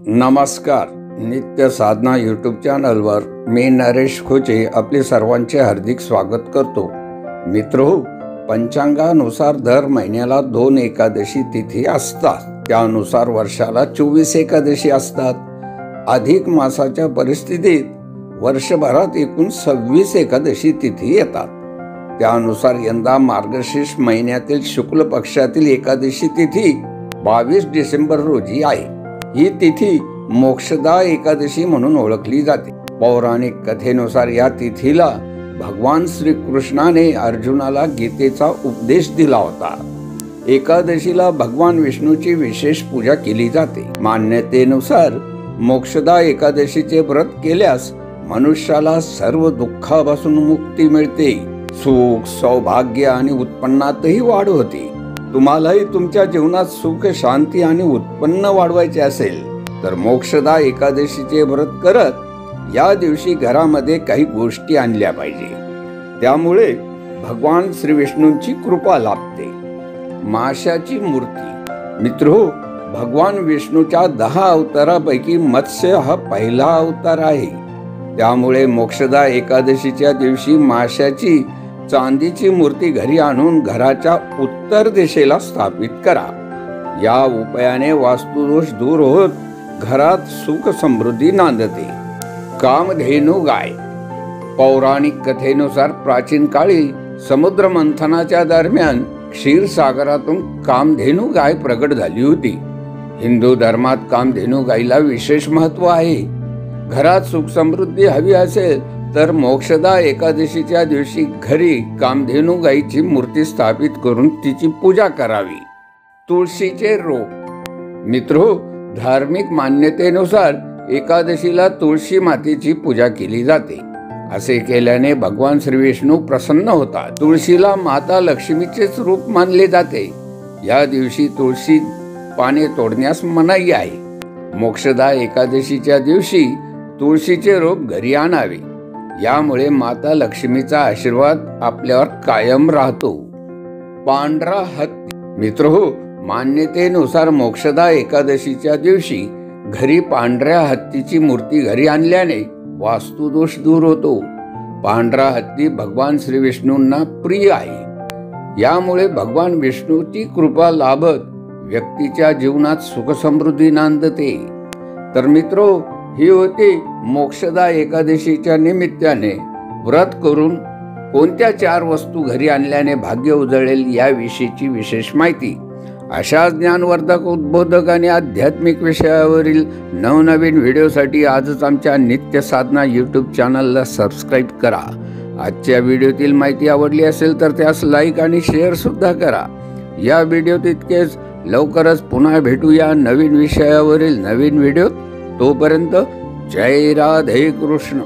नमस्कार. नित्य साधना यूट्यूब चॅनलवर मी नरेश खोचे आपले सर्वांचे हार्दिक स्वागत करतो. मित्रहो, पंचांगानुसार दर महिन्याला 2 एकादशी तिथी असतात. त्यानुसार वर्षाला 24 एकादशी असतात. अधिक मासाच्या परिस्थितीत वर्षभरात एकूण 26 एकादशी तिथी येतात. त्यानुसार यंदा मार्गशीर्ष महिन्यातील शुक्ल पक्षातील एकादशी तिथी 22 डिसेंबर रोजी आहे. ही तिथी मोक्षदा एकादशी म्हणून ओळखली जाते. पौराणिक कथेनुसार या तिथीला भगवान श्रीकृष्णाने अर्जुनाला गीतेचा उपदेश दिला होता. एकादशीला भगवान विष्णूची विशेष पूजा केली जाते. मान्यतेनुसार मोक्षदा एकादशीचे व्रत केल्यास मनुष्याला सर्व दुःखापासून मुक्ती मिळते. सुख, सौभाग्य आणि उत्पन्नातही वाढ होते. तुम्हालाही तुमच्या जीवनात सुख, शांती आणि उत्पन्न वाढवायचे असेल तर मोक्षदा एकादशीचे व्रत करत या दिवशी घरामध्ये काही गोष्टी आणल्या पाहिजे. त्यामुळे भगवान श्री विष्णूंची कृपा लाभते. माशाची मूर्ती. मित्रो, भगवान विष्णूच्या 10 अवतारापैकी मत्स्य हा पहिला अवतार आहे. त्यामुळे मोक्षदा एकादशीच्या दिवशी माशाची चांदीची मूर्ती घरी आणून घराच्या उत्तर दिशेला स्थापित करा. या उपायाने वास्तुदोष दूर होत घरात सुख समृद्धी नांदते. कामधेनू गाय. पौराणिक कथेनुसार प्राचीन काळी समुद्र मंथनाच्या दरम्यान क्षीरसागरातून कामधेनू गाय प्रगट झाली होती. हिंदू धर्मात कामधेनू गायीला विशेष महत्व आहे. घरात सुख समृद्धी हवी असेल तर मोक्षदा एकादशीच्या दिवशी घरी कामधेनू गायीची मूर्ती स्थापित करून तिची पूजा करावी. तुळशीचे रोप. मित्रो, धार्मिक मान्यतेनुसार एकादशीला तुळशी मातेची पूजा केली जाते. असे केल्याने भगवान श्री विष्णू प्रसन्न होतात. तुळशीला माता लक्ष्मीचेच रूप मानले जाते. या दिवशी तुळशी पाने तोडण्यास मनाई आहे. मोक्षदा एकादशीच्या दिवशी तुळशीचे रोप घरी आणावे. यामुळे माता लक्ष्मीचा आशीर्वाद आपल्यावर कायम राहतो. पांढरा हत्ती. मित्रहो, मान्यतेनुसार मोक्षदा एकादशीच्या दिवशी घरी पांढऱ्या हत्तीची मूर्ती घरी आणल्याने वास्तुदोष दूर होतो. पांढरा हत्ती भगवान श्री विष्णूंना प्रिय आहे. यामुळे भगवान विष्णूची कृपा लाभत व्यक्तीच्या जीवनात सुख समृद्धी नांदते. तर मित्रो, ही होती मोक्षदा एकादशीच्या निमित्ताने व्रत करून कोणत्या 4 वस्तू घरी आणल्याने भाग्य उजळेल याविषयीची विशेष माहिती. अशा ज्ञानवर्धक, उद्बोधक आणि आध्यात्मिक विषयावरील नवनवीन व्हिडिओसाठी आजच आमच्या नित्य साधना यूट्यूब चॅनलला सबस्क्राईब करा. आजच्या व्हिडिओतील माहिती आवडली असेल तर त्यास लाईक आणि शेअर सुद्धा करा. या व्हिडिओत इतकेच. लवकरच पुन्हा भेटूया नवीन विषयावरील नवीन व्हिडिओत. तोपर्यंत जय राधे कृष्ण.